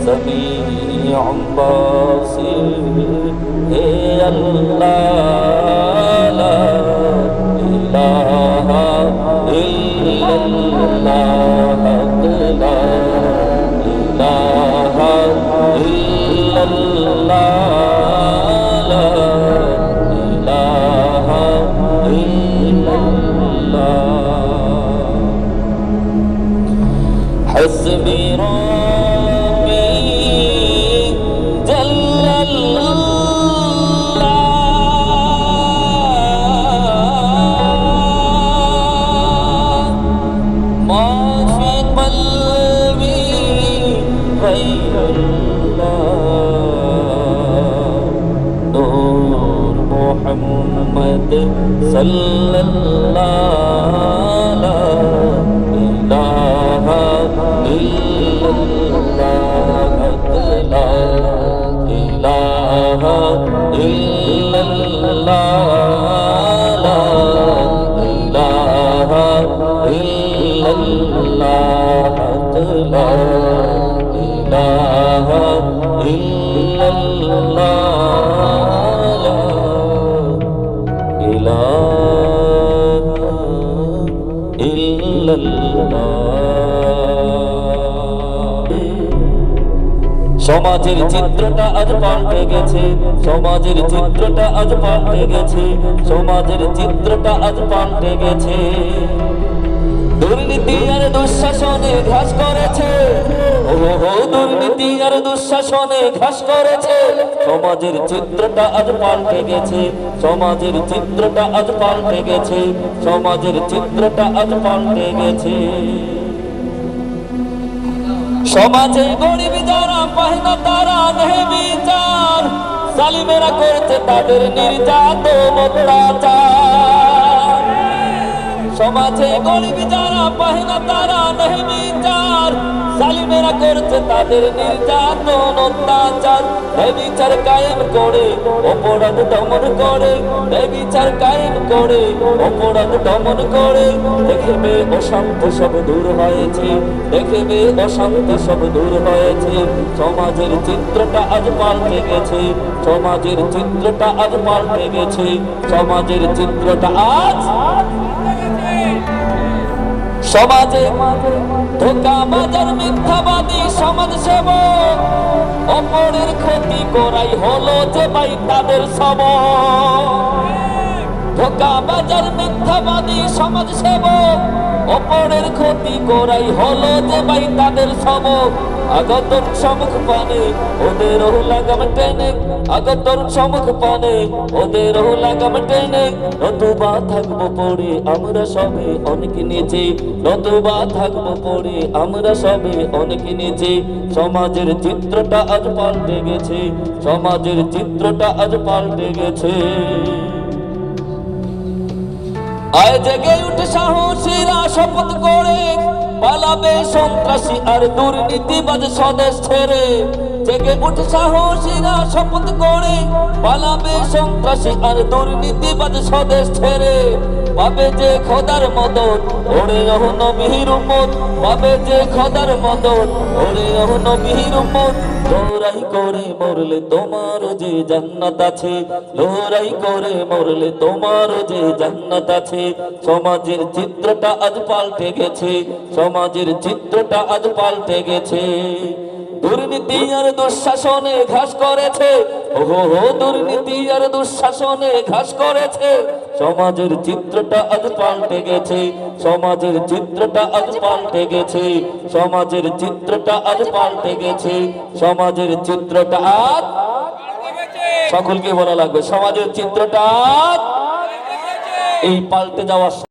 سميع بصير হে আল্লাহ লা ইলাহা ইল্লাল্লাহ লা ইলাহা ইল্লাল্লাহ লা ইলাহা ইল্লাল্লাহ হাসবি রাব্বি জাল্লাল্লাহ মা ফি কলবি গায়রুল্লাহ নূর মুহাম্মদ সাল্লাল্লাহ লা ইলাহা ইল্লাল্লাহ লা ইলাহা ইল্লাল্লাহ লা ইলাহা ইল্লাল্লাহ লা ইলাহা ইল্লাল্লাহ লা ইলাহা ইল্লাল্লাহ। সমাজের চিত্রটা আজ পাল্টে গেছে, সমাজের চিত্রটা আজ পাল্টে গেছে, সমাজের চিত্রটা আজ পাল্টে গেছে। দুর্নীতি আর দুঃশাসনে ঘাস করেছে, দুর্নীতি আর দুঃশাসনে ঘাস করেছে। সমাজের চিত্রটা আজ পাল্টে গেছে, সমাজের চিত্রটা আজ পাল্টে গেছে, সমাজের চিত্রটা আজ পাল্টে গেছে। সমাজে গরিব যারা পায় না তারা নেই বিচার, জালিমেরা করছে তাদের নির্যাতন অত্যাচার। সমাজে গরিব যারা পায় না তারা নেই বিচার, জালিমেরা করছে তাদের নির্যাতন অত্যাচার। বিচার কায়েম করে অপরাধ দমন করে, বিচার কায়েম করে অপরাধ দমন করে। দেখবে অশান্তি সব দূর হয়েছে, দেখবে অশান্তি সব দূর হয়েছে। সমাজের চিত্রটা আজ পাল্টে গেছে, সমাজের চিত্রটা আজ পাল্টে গেছে, সমাজের চিত্রটা আজ। সমাজে ধোঁকাবাজার মিথ্যাবাদী সমাজ সেবক, অপরের ক্ষতি করাই হলো যে ভাই তাদের সবক। ধোঁকাবাজার মিথ্যাবাদী সমাজ সেবক, অপরের ক্ষতি করাই হলো যে ভাই তাদের সবক। আগতর সম্মুখ পানে ওদের লাগাম টেনে, আগতর সম্মুখ পানে ওদের লাগাম টেনে। নতুবা থাকবো পড়ে আমরা সবে অনেক নিচে, নতুবা থাকবো পড়ে আমরা সবে অনেক নিচে। সমাজের চিত্রটা আজ পাল্টে গেছে, সমাজের চিত্রটা আজ পাল্টে গেছে। আয় জেগে উঠে সাহসীরা শপথ করে, পালাবে সন্ত্রাসী আর দুর্নীতিবাজ স্বদেশ ছেড়ে। জেগে উঠে সাহসীরা শপথ করে, পালাবে সন্ত্রাসী আর দুর্নীতিবাজ স্বদেশ ছেড়ে। পাবে যে খোদার মদত ওরে নবীর উম্মত, পাবে যে খোদার মদত ওরে নবীর উম্মত। লড়াই করে মরলে তোমার যে জান্নাত আছে, লড়াই করে মরলে তোমার যে জান্নাত আছে। সমাজের চিত্রটা আজ পাল্টে গেছে, সমাজের চিত্রটা আজ পাল্টে গেছে। দুর্নীতি আর দুঃশাসনে ঘাস করেছে, দুর্নীতি আর দুঃশাসনে ঘাস করেছে। সমাজের চিত্রটা আজ পাল্টে গেছে, সমাজের চিত্রটা আজ পাল্টে গেছে, সমাজের চিত্রটা আজ পাল্টে গেছে, সমাজের চিত্রটা আজ। সকলকে বলা লাগবে সমাজের চিত্রটা আজ এই পাল্টে যাওয়া।